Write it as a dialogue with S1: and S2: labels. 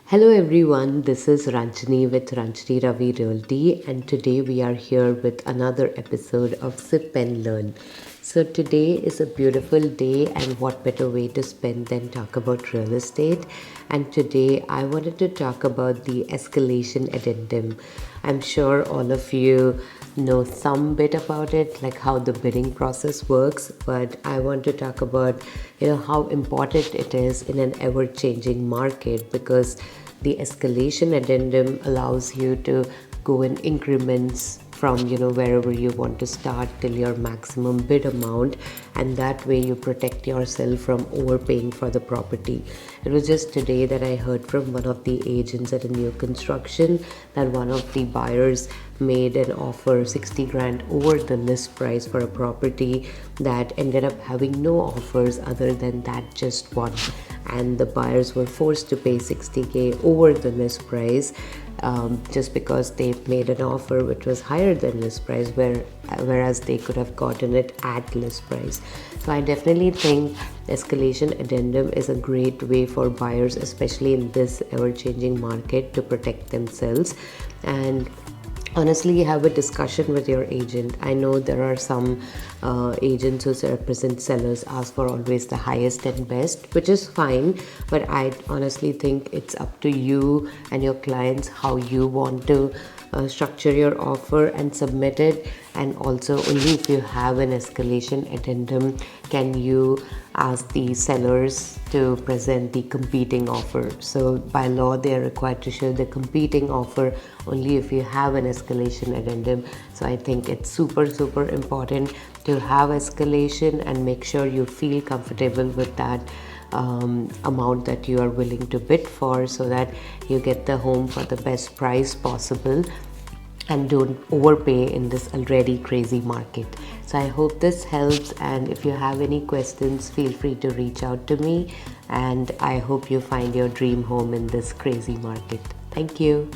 S1: Hello everyone, this is Ranjani with cie𝗃𝗃𝗿 Realty, and today we are here with another episode of Sip and Learn. So today is a beautiful day, and what better way to spend than talk about real estate. And today I wanted to talk about the escalation addendum. I'm sure all of you know some bit about it, like how the bidding process works, but I want to talk about how important it is in an ever-changing market, because the escalation addendum allows you to go in increments from wherever you want to start till your maximum bid amount, and that way you protect yourself from overpaying for the property. It was just today that I heard from one of the agents at a new construction that one of the buyers made an offer 60 grand over the list price for a property that ended up having no offers other than that just one, and the buyers were forced to pay 60k over the list price just because they made an offer which was higher than list price, whereas they could have gotten it at list price. So I definitely think escalation addendum is a great way for buyers, especially in this ever-changing market, to protect themselves. And honestly, have a discussion with your agent. I know there are some agents who represent sellers ask for always the highest and best, which is fine, but I honestly think it's up to you and your clients how you want to structure your offer and submit it. And also, only if you have an escalation addendum can you ask the sellers to present the competing offer. So by law, they are required to show the competing offer only if you have an escalation addendum. So I think it's super important to have escalation and make sure you feel comfortable with that amount that you are willing to bid for, so that you get the home for the best price possible and don't overpay in this already crazy market. So I hope this helps, and if you have any questions, feel free to reach out to me, and I hope you find your dream home in this crazy market. Thank you.